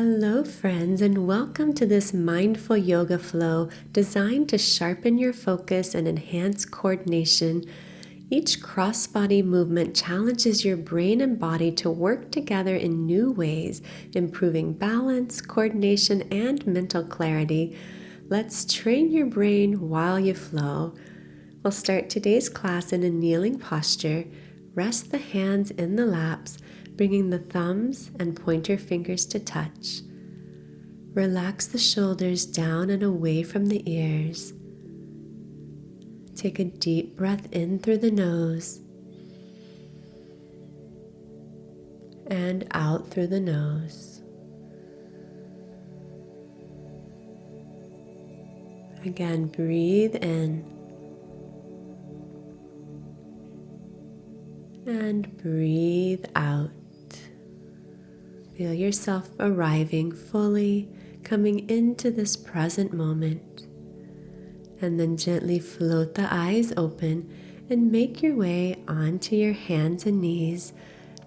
Hello friends, and welcome to this mindful yoga flow designed to sharpen your focus and enhance coordination. Each cross-body movement challenges your brain and body to work together in new ways, improving balance, coordination, and mental clarity. Let's train your brain while you flow. We'll start today's class in a kneeling posture. Rest the hands in the laps, bringing the thumbs and pointer fingers to touch. Relax the shoulders down and away from the ears. Take a deep breath in through the nose and out through the nose. Again, breathe in and breathe out. Feel yourself arriving fully, coming into this present moment. And then gently float the eyes open and make your way onto your hands and knees.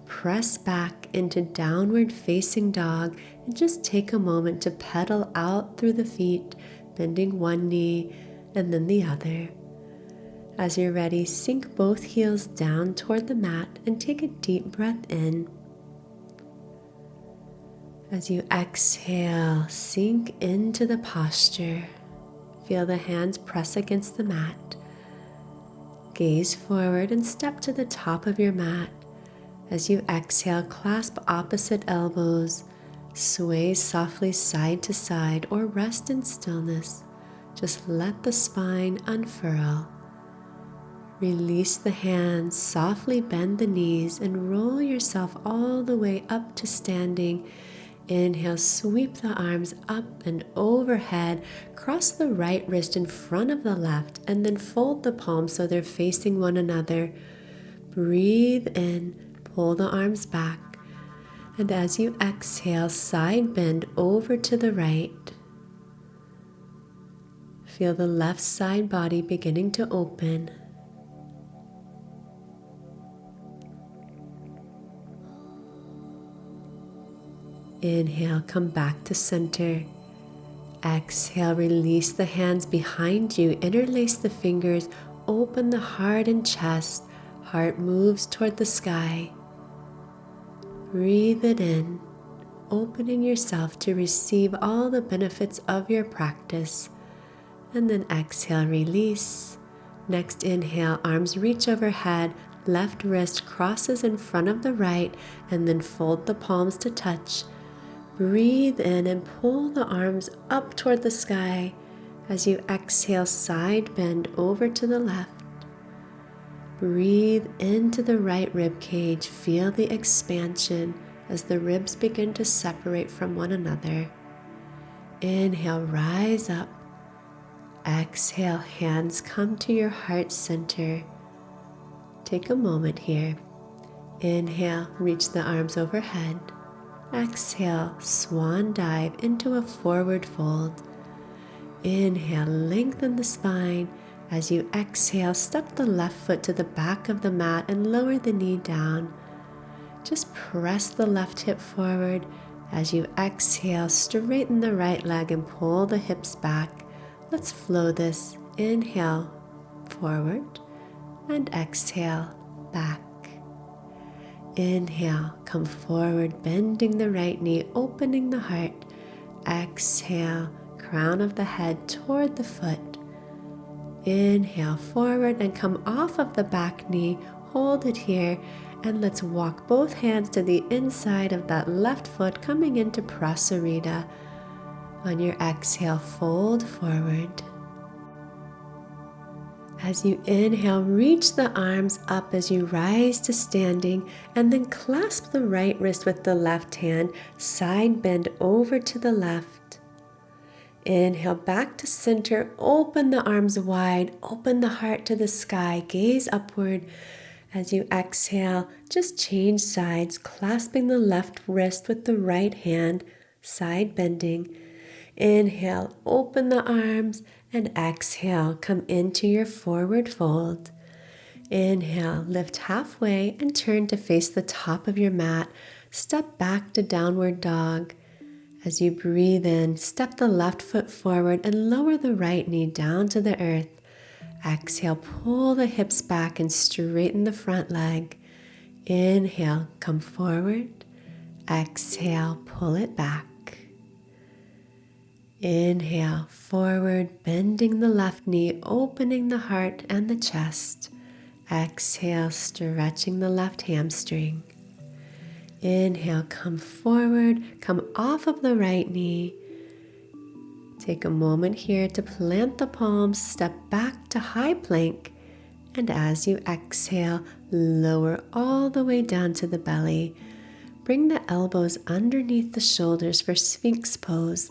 Press back into downward facing dog and just take a moment to pedal out through the feet, bending one knee and then the other. As you're ready, sink both heels down toward the mat and take a deep breath in. As you exhale, sink into the posture. Feel the hands press against the mat. Gaze forward and step to the top of your mat. As you exhale, clasp opposite elbows. Sway softly side to side or rest in stillness. Just let the spine unfurl. Release the hands, softly bend the knees and roll yourself all the way up to standing. Inhale, sweep the arms up and overhead. Cross the right wrist in front of the left and then fold the palms so they're facing one another. Breathe in, pull the arms back. And as you exhale, side bend over to the right. Feel the left side body beginning to open. Inhale, come back to center. Exhale, release the hands behind you. Interlace the fingers. Open the heart and chest. Heart moves toward the sky. Breathe it in, opening yourself to receive all the benefits of your practice. And then exhale, release. Next inhale, arms reach overhead. Left wrist crosses in front of the right and then fold the palms to touch. Breathe in and pull the arms up toward the sky. As you exhale, side bend over to the left. Breathe into the right rib cage. Feel the expansion as the ribs begin to separate from one another. Inhale, rise up. Exhale, hands come to your heart center. Take a moment here. Inhale, reach the arms overhead. Exhale, swan dive into a forward fold. Inhale, lengthen the spine. As you exhale, step the left foot to the back of the mat and lower the knee down. Just press the left hip forward. As you exhale, straighten the right leg and pull the hips back. Let's flow this. Inhale, forward, and exhale, back. Inhale, come forward, bending the right knee, opening the heart. Exhale, crown of the head toward the foot. Inhale, forward and come off of the back knee. Hold it here, and let's walk both hands to the inside of that left foot, coming into Prasarita. On your exhale, fold forward. As you inhale, reach the arms up as you rise to standing, and then clasp the right wrist with the left hand, side bend over to the left. Inhale, back to center, open the arms wide, open the heart to the sky, gaze upward. As you exhale, just change sides, clasping the left wrist with the right hand, side bending. Inhale, open the arms, and exhale, come into your forward fold. Inhale, lift halfway and turn to face the top of your mat. Step back to downward dog. As you breathe in, step the left foot forward and lower the right knee down to the earth. Exhale, pull the hips back and straighten the front leg. Inhale, come forward. Exhale, pull it back. Inhale, forward, bending the left knee, opening the heart and the chest. Exhale, stretching the left hamstring. Inhale, come forward, come off of the right knee. Take a moment here to plant the palms, step back to high plank, and as you exhale, lower all the way down to the belly. Bring the elbows underneath the shoulders for Sphinx pose.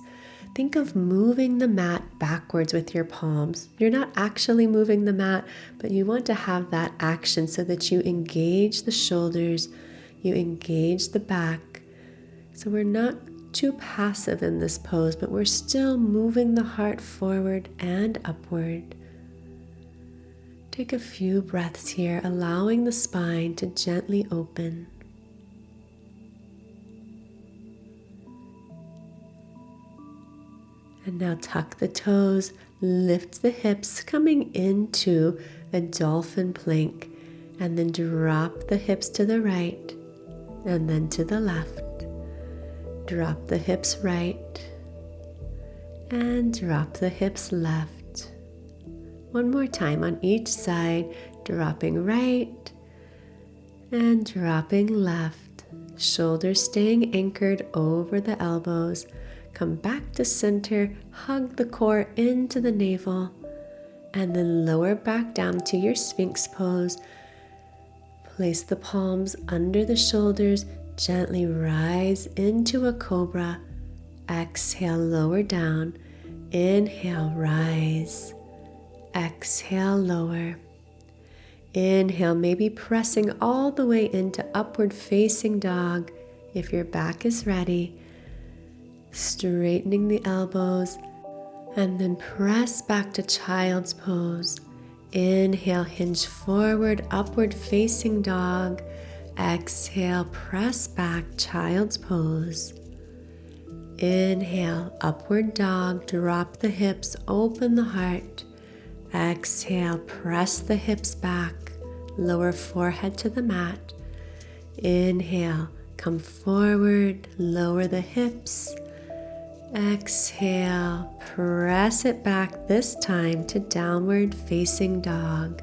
Think of moving the mat backwards with your palms. You're not actually moving the mat, but you want to have that action so that you engage the shoulders, you engage the back. So we're not too passive in this pose, but we're still moving the heart forward and upward. Take a few breaths here, allowing the spine to gently open. And now tuck the toes, lift the hips, coming into a dolphin plank, and then drop the hips to the right and then to the left. Drop the hips right and drop the hips left. One more time on each side, dropping right and dropping left. Shoulders staying anchored over the elbows. Come back to center, hug the core into the navel, and then lower back down to your Sphinx pose. Place the palms under the shoulders, gently rise into a cobra. Exhale, lower down. Inhale, rise. Exhale, lower. Inhale, maybe pressing all the way into upward facing dog if your back is ready. Straightening the elbows, and then press back to child's pose. Inhale, hinge forward, upward facing dog. Exhale, press back, child's pose. Inhale, upward dog, drop the hips, open the heart. Exhale, press the hips back, lower forehead to the mat. Inhale, come forward, lower the hips. Exhale, press it back, this time to downward facing dog.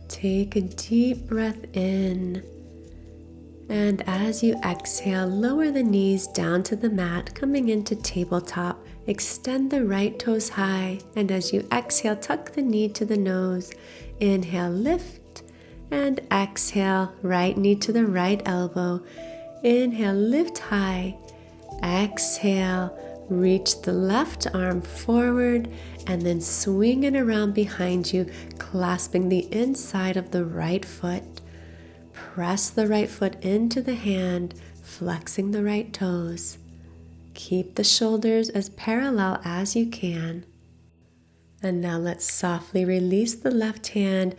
Take a deep breath in, and as you exhale, lower the knees down to the mat, coming into tabletop. Extend the right toes high, and as you exhale, tuck the knee to the nose. Inhale, lift, and exhale, right knee to the right elbow. Inhale, lift high. Exhale, reach the left arm forward and then swing it around behind you, clasping the inside of the right foot. Press the right foot into the hand, flexing the right toes. Keep the shoulders as parallel as you can. And now let's softly release the left hand.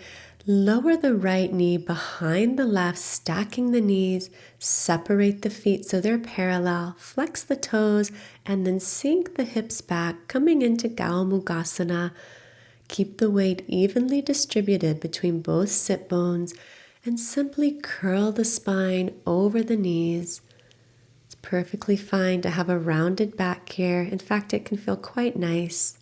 Lower the right knee behind the left, stacking the knees. Separate the feet so they're parallel. Flex the toes and then sink the hips back, coming into Gomugasana. Keep the weight evenly distributed between both sit bones and simply curl the spine over the knees. It's perfectly fine to have a rounded back here. In fact, it can feel quite nice.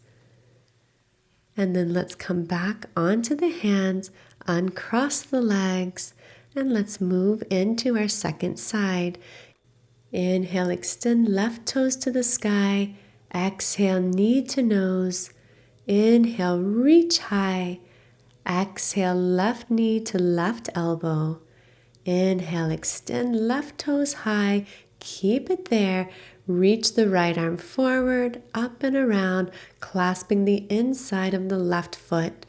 And then let's come back onto the hands, uncross the legs, and let's move into our second side. Inhale, extend left toes to the sky. Exhale, knee to nose. Inhale, reach high. Exhale, left knee to left elbow. Inhale, extend left toes high. Keep it there. Reach the right arm forward, up and around, clasping the inside of the left foot.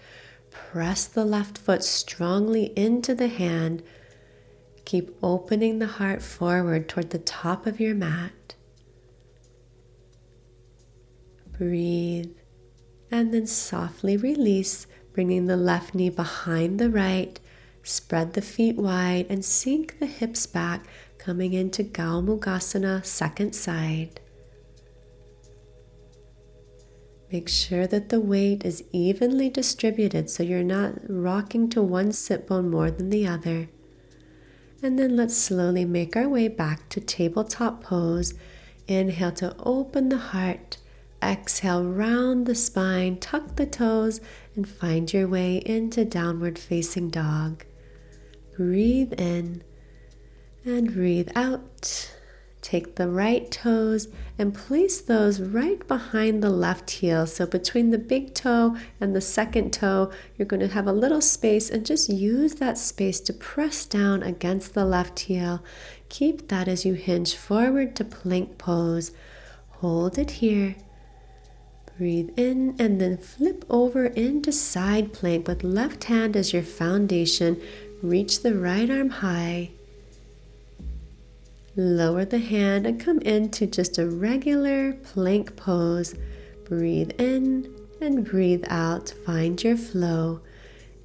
Press the left foot strongly into the hand. Keep opening the heart forward toward the top of your mat. Breathe, and then softly release, bringing the left knee behind the right. Spread the feet wide and sink the hips back, Coming into Gaumugasana, second side. Make sure that the weight is evenly distributed so you're not rocking to one sit bone more than the other. And then let's slowly make our way back to tabletop pose. Inhale to open the heart. Exhale, round the spine, tuck the toes, and find your way into downward facing dog. Breathe in and breathe out. Take the right toes and place those right behind the left heel. So between the big toe and the second toe, you're going to have a little space, and just use that space to press down against the left heel. Keep that as you hinge forward to plank pose. Hold it here. Breathe in and then flip over into side plank with left hand as your foundation. Reach the right arm high. Lower the hand and come into just a regular plank pose. Breathe in and breathe out. Find your flow.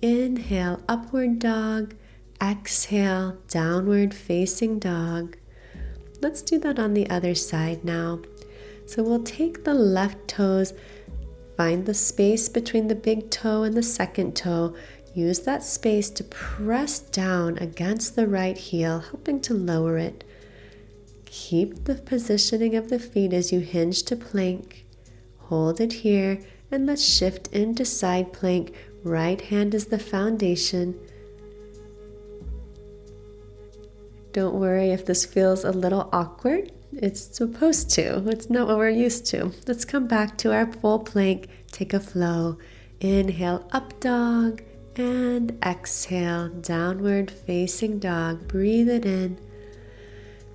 Inhale, upward dog. Exhale, downward facing dog. Let's do that on the other side now. So we'll take the left toes, find the space between the big toe and the second toe. Use that space to press down against the right heel, helping to lower it. Keep the positioning of the feet as you hinge to plank. Hold it here, and let's shift into side plank. Right hand is the foundation. Don't worry if this feels a little awkward. It's supposed to. It's not what we're used to. Let's come back to our full plank. Take a flow. Inhale, up dog, and exhale, downward facing dog. Breathe it in.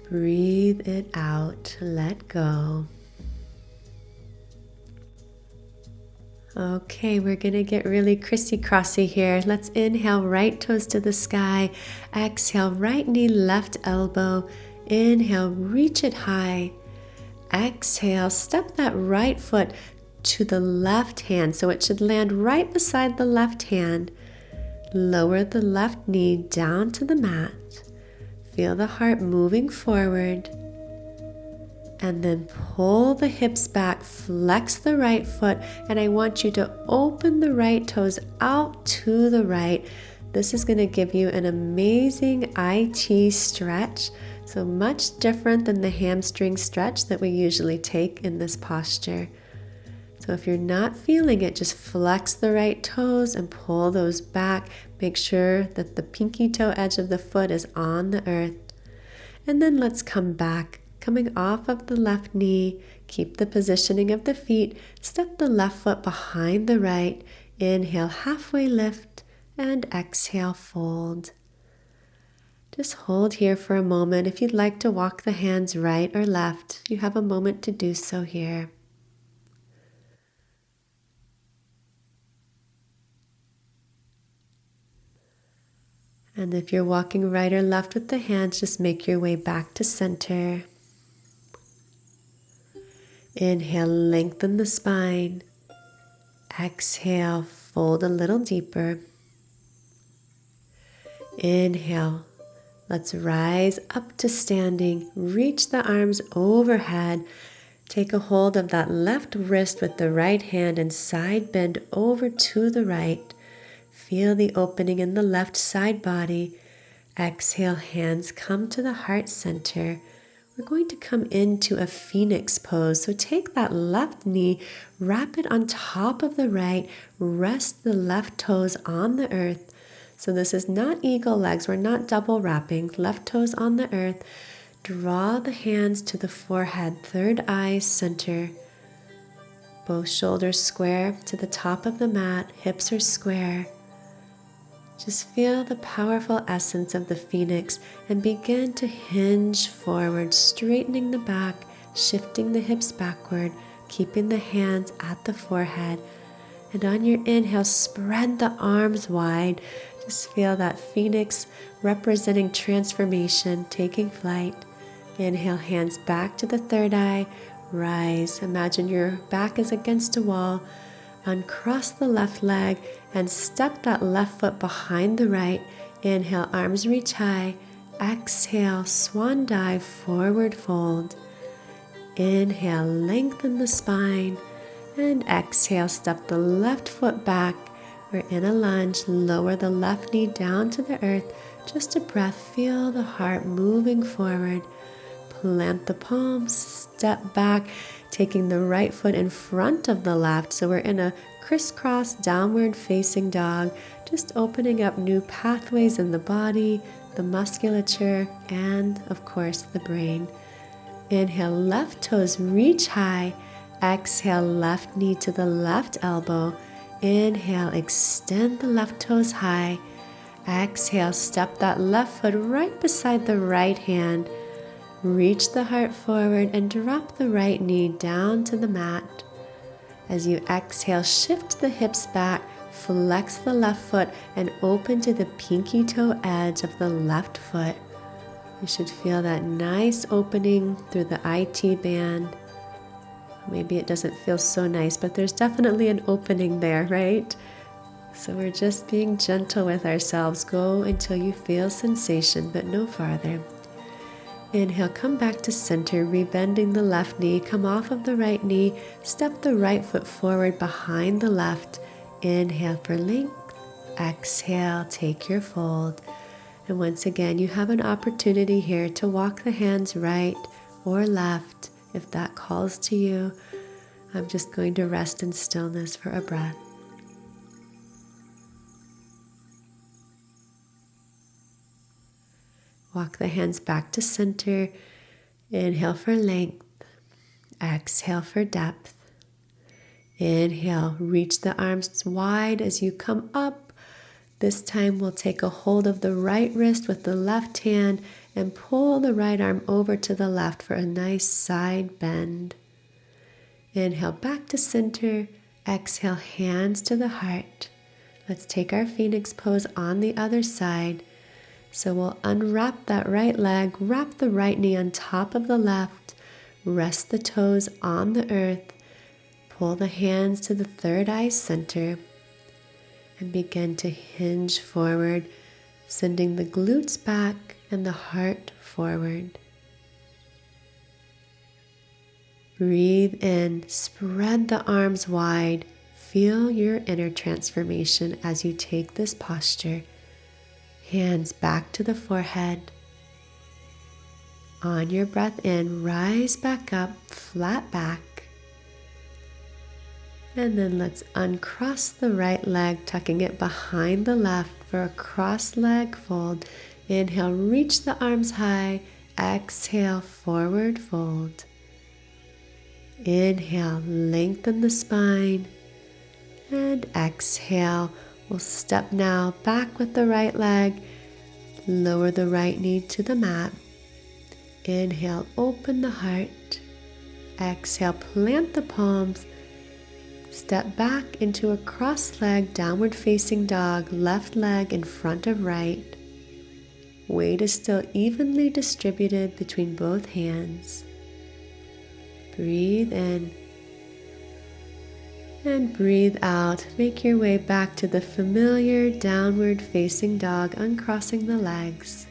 Breathe it out. Let go. Okay, we're going to get really crissy-crossy here. Let's inhale, right toes to the sky. Exhale, right knee, left elbow. Inhale, reach it high. Exhale, step that right foot to the left hand so it should land right beside the left hand. Lower the left knee down to the mat. Feel the heart moving forward. And then pull the hips back, flex the right foot, and I want you to open the right toes out to the right. This is going to give you an amazing IT stretch, so much different than the hamstring stretch that we usually take in this posture. So if you're not feeling it, just flex the right toes and pull those back. Make sure that the pinky toe edge of the foot is on the earth. And then let's come back. Coming off of the left knee, keep the positioning of the feet. Step the left foot behind the right. Inhale, halfway lift, and exhale, fold. Just hold here for a moment. If you'd like to walk the hands right or left, you have a moment to do so here. And if you're walking right or left with the hands, just make your way back to center. Inhale, lengthen the spine. Exhale, fold a little deeper. Inhale, let's rise up to standing. Reach the arms overhead. Take a hold of that left wrist with the right hand and side bend over to the right. Feel the opening in the left side body. Exhale, hands come to the heart center. We're going to come into a phoenix pose. So take that left knee, wrap it on top of the right, rest the left toes on the earth. So this is not eagle legs. We're not double wrapping. Left toes on the earth. Draw the hands to the forehead, third eye center. Both shoulders square to the top of the mat, hips are square. Just feel the powerful essence of the phoenix and begin to hinge forward, straightening the back, shifting the hips backward, keeping the hands at the forehead. And on your inhale, spread the arms wide. Just feel that phoenix representing transformation, taking flight. Inhale, hands back to the third eye, rise. Imagine your back is against a wall. Uncross the left leg and step that left foot behind the right. Inhale, arms reach high. exhale, swan dive, forward fold. Inhale, lengthen the spine. And exhale, step the left foot back. We're in a lunge. Lower the left knee down to the earth. Just a breath. Feel the heart moving forward. Plant the palms, step back, taking the right foot in front of the left. So we're in a crisscross downward facing dog, just opening up new pathways in the body, the musculature, and of course the brain. Inhale, left toes reach high. Exhale, left knee to the left elbow. Inhale, extend the left toes high. Exhale, step that left foot right beside the right hand. Reach the heart forward and drop the right knee down to the mat. As you exhale, shift the hips back, flex the left foot, and open to the pinky toe edge of the left foot. You should feel that nice opening through the IT band. Maybe it doesn't feel so nice, but there's definitely an opening there, right? So we're just being gentle with ourselves. Go until you feel sensation, but no farther. Inhale, come back to center, rebending the left knee, come off of the right knee, step the right foot forward behind the left. Inhale for length, exhale, take your fold. And once again, you have an opportunity here to walk the hands right or left if that calls to you. I'm just going to rest in stillness for a breath. Walk the hands back to center. Inhale for length. Exhale for depth. Inhale, reach the arms wide as you come up. This time we'll take a hold of the right wrist with the left hand and pull the right arm over to the left for a nice side bend. Inhale back to center. Exhale, hands to the heart. Let's take our phoenix pose on the other side. So we'll unwrap that right leg, wrap the right knee on top of the left, rest the toes on the earth, pull the hands to the third eye center, and begin to hinge forward, sending the glutes back and the heart forward. Breathe in, spread the arms wide, feel your inner transformation as you take this posture. Hands back to the forehead. On your breath in, rise back up, flat back. And then let's uncross the right leg, tucking it behind the left for a cross leg fold. Inhale, reach the arms high. Exhale, forward fold. Inhale, lengthen the spine. And exhale, we'll step now back with the right leg. Lower the right knee to the mat. Inhale, open the heart. Exhale, plant the palms. Step back into a cross-legged downward facing dog, left leg in front of right. Weight is still evenly distributed between both hands. Breathe in and breathe out. Make your way back to the familiar downward facing dog, uncrossing the legs.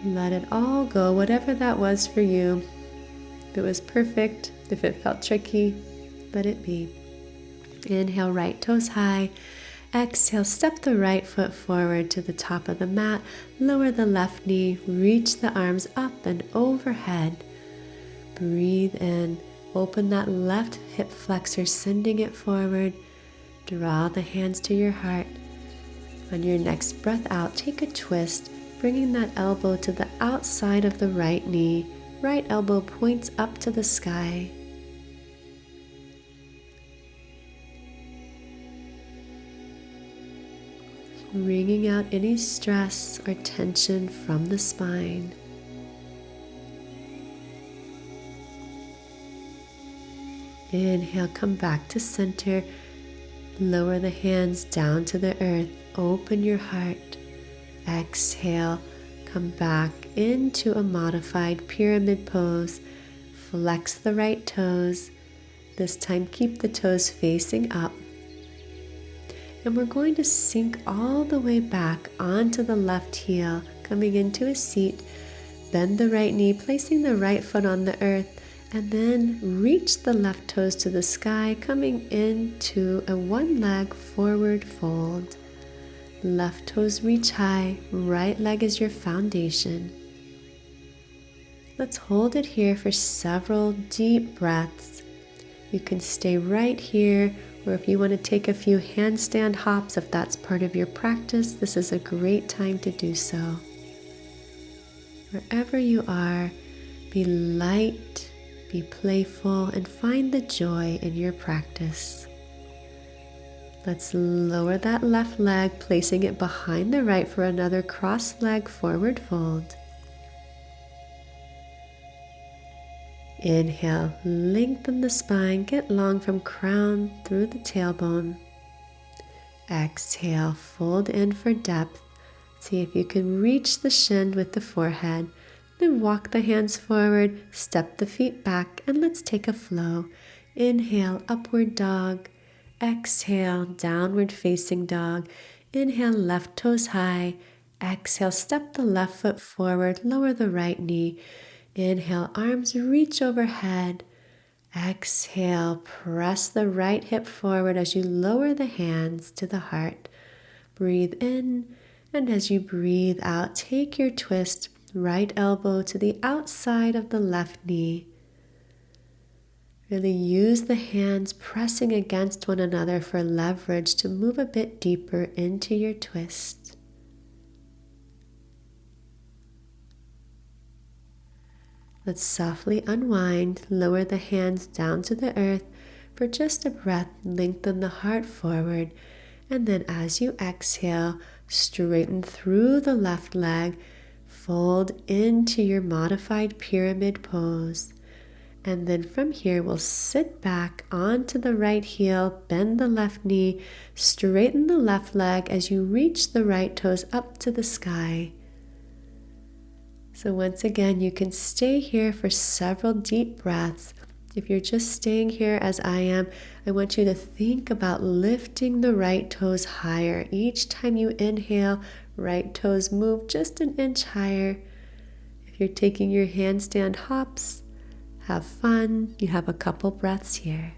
Let it all go, whatever that was for you. If it was perfect, if it felt tricky, let it be. Inhale, right toes high. Exhale, step the right foot forward to the top of the mat. Lower the left knee, reach the arms up and overhead. Breathe in, open that left hip flexor, sending it forward. Draw the hands to your heart. On your next breath out, take a twist, bringing that elbow to the outside of the right knee. Right elbow points up to the sky. Wringing out any stress or tension from the spine. Inhale, come back to center. Lower the hands down to the earth. Open your heart. Exhale, come back into a modified pyramid pose. Flex the right toes. This time keep the toes facing up. And we're going to sink all the way back onto the left heel, coming into a seat. Bend the right knee, placing the right foot on the earth, and then reach the left toes to the sky, coming into a one leg forward fold. Left toes reach high, right leg is your foundation. Let's hold it here for several deep breaths. You can stay right here, or if you want to take a few handstand hops, if that's part of your practice, this is a great time to do so. Wherever you are, be light, be playful, and find the joy in your practice. Let's lower that left leg, placing it behind the right for another cross leg forward fold. Inhale, lengthen the spine, get long from crown through the tailbone. Exhale, fold in for depth. See if you can reach the shin with the forehead. Then walk the hands forward, step the feet back, and let's take a flow. Inhale, upward dog. Exhale, downward facing dog. Inhale, left toes high. Exhale, step the left foot forward, lower the right knee. Inhale, arms reach overhead. Exhale, press the right hip forward as you lower the hands to the heart. Breathe in, and as you breathe out, take your twist, right elbow to the outside of the left knee. Really use the hands pressing against one another for leverage to move a bit deeper into your twist. Let's softly unwind, lower the hands down to the earth for just a breath, lengthen the heart forward, and then as you exhale, straighten through the left leg, fold into your modified pyramid pose. And then from here, we'll sit back onto the right heel, bend the left knee, straighten the left leg as you reach the right toes up to the sky. So once again, you can stay here for several deep breaths. If you're just staying here as I am, I want you to think about lifting the right toes higher. Each time you inhale, right toes move just an inch higher. If you're taking your handstand hops, have fun. You have a couple breaths here.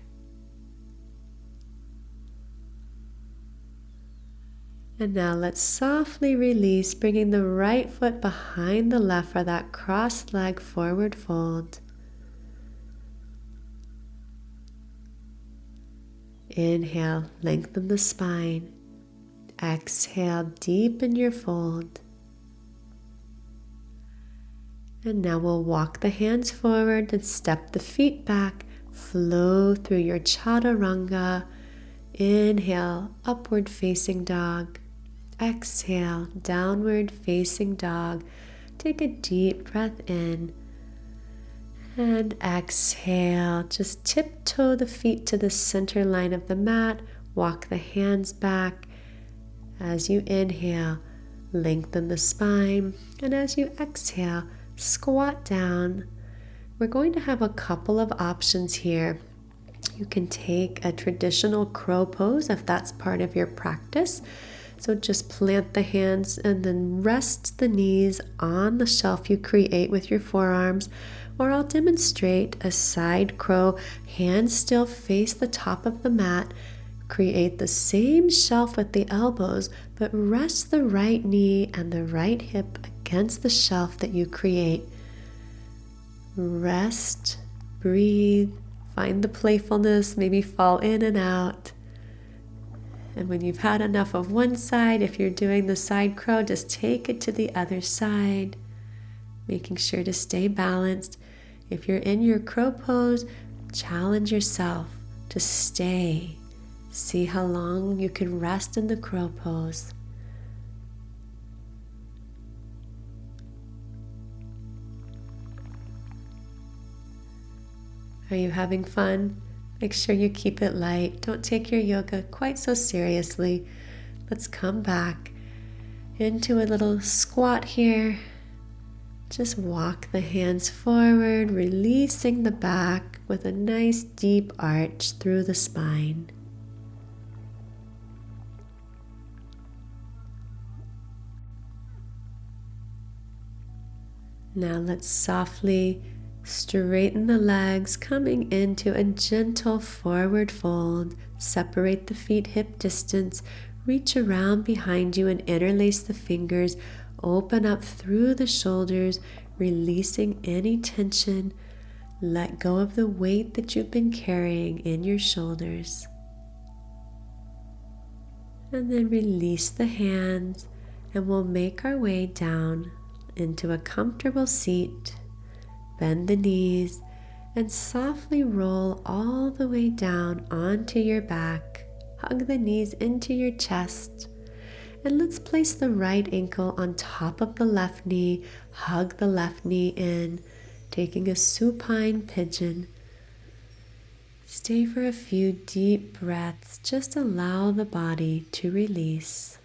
And now let's softly release, bringing the right foot behind the left for that cross leg forward fold. Inhale, lengthen the spine. Exhale, deepen your fold. And now we'll walk the hands forward and step the feet back. Flow through your chaturanga. Inhale, upward facing dog. Exhale, downward facing dog. Take a deep breath in. And exhale, just tiptoe the feet to the center line of the mat. Walk the hands back. As you inhale, lengthen the spine. And as you exhale, squat down. We're going to have a couple of options here. You can take a traditional crow pose if that's part of your practice. So just plant the hands and then rest the knees on the shelf you create with your forearms. Or I'll demonstrate a side crow. Hands still face the top of the mat. Create the same shelf with the elbows, but rest the right knee and the right hip against the shelf that you create. Rest, breathe, find the playfulness, maybe fall in and out. And when you've had enough of one side, if you're doing the side crow, just take it to the other side, making sure to stay balanced. If you're in your crow pose, challenge yourself to stay. See how long you can rest in the crow pose. Are you having fun? Make sure you keep it light. Don't take your yoga quite so seriously. Let's come back into a little squat here. Just walk the hands forward, releasing the back with a nice deep arch through the spine. Now let's softly straighten the legs, coming into a gentle forward fold. Separate the feet hip distance. Reach around behind you and interlace the fingers. Open up through the shoulders, releasing any tension. Let go of the weight that you've been carrying in your shoulders. And then release the hands, and we'll make our way down into a comfortable seat. Bend the knees and softly roll all the way down onto your back. Hug the knees into your chest. And let's place the right ankle on top of the left knee. Hug the left knee in, taking a supine pigeon. Stay for a few deep breaths. Just allow the body to release.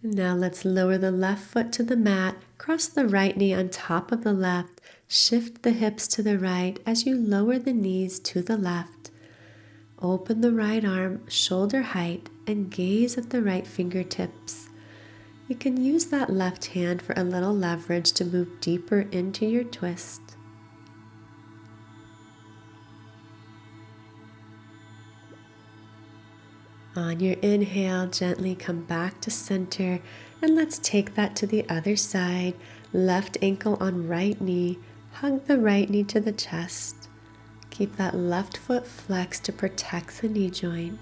Now let's lower the left foot to the mat, cross the right knee on top of the left, shift the hips to the right as you lower the knees to the left. Open the right arm shoulder height and gaze at the right fingertips. You can use that left hand for a little leverage to move deeper into your twist. On your inhale, gently come back to center, and let's take that to the other side. Left ankle on right knee, hug the right knee to the chest. Keep that left foot flexed to protect the knee joint.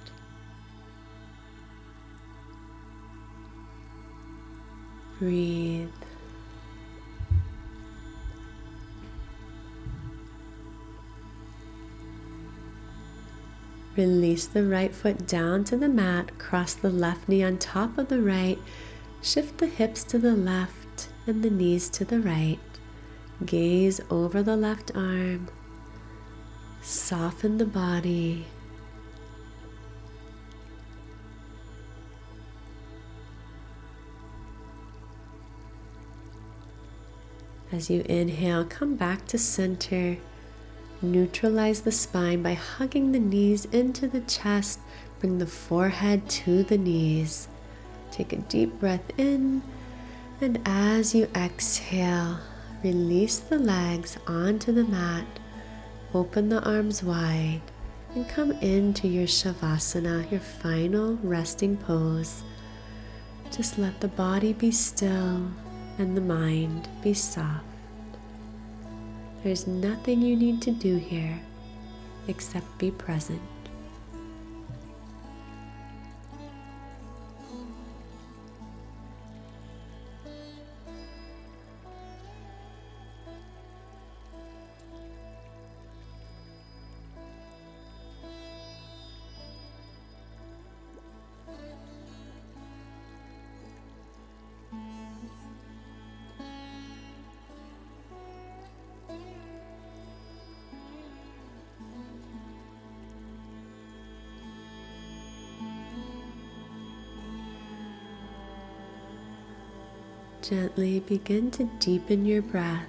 Breathe. Release the right foot down to the mat, cross the left knee on top of the right, shift the hips to the left and the knees to the right. Gaze over the left arm, soften the body. As you inhale, come back to center. Neutralize the spine by hugging the knees into the chest. Bring the forehead to the knees. Take a deep breath in, and as you exhale, release the legs onto the mat. Open the arms wide and come into your Shavasana, your final resting pose. Just let the body be still and the mind be soft. There's nothing you need to do here except be present. Gently begin to deepen your breath.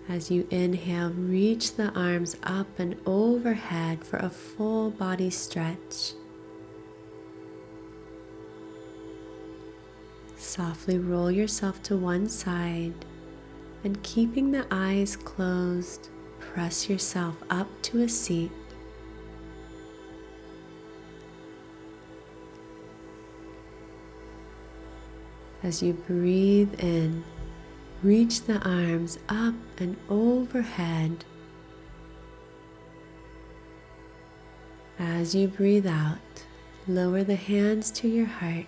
As you inhale, reach the arms up and overhead for a full body stretch. Softly roll yourself to one side, and keeping the eyes closed, press yourself up to a seat. As you breathe in, reach the arms up and overhead. As you breathe out, lower the hands to your heart.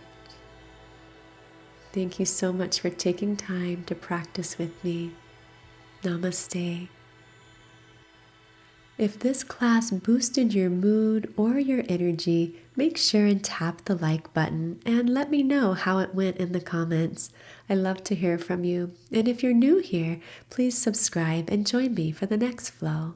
Thank you so much for taking time to practice with me. Namaste. If this class boosted your mood or your energy, make sure and tap the like button and let me know how it went in the comments. I love to hear from you. And if you're new here, please subscribe and join me for the next flow.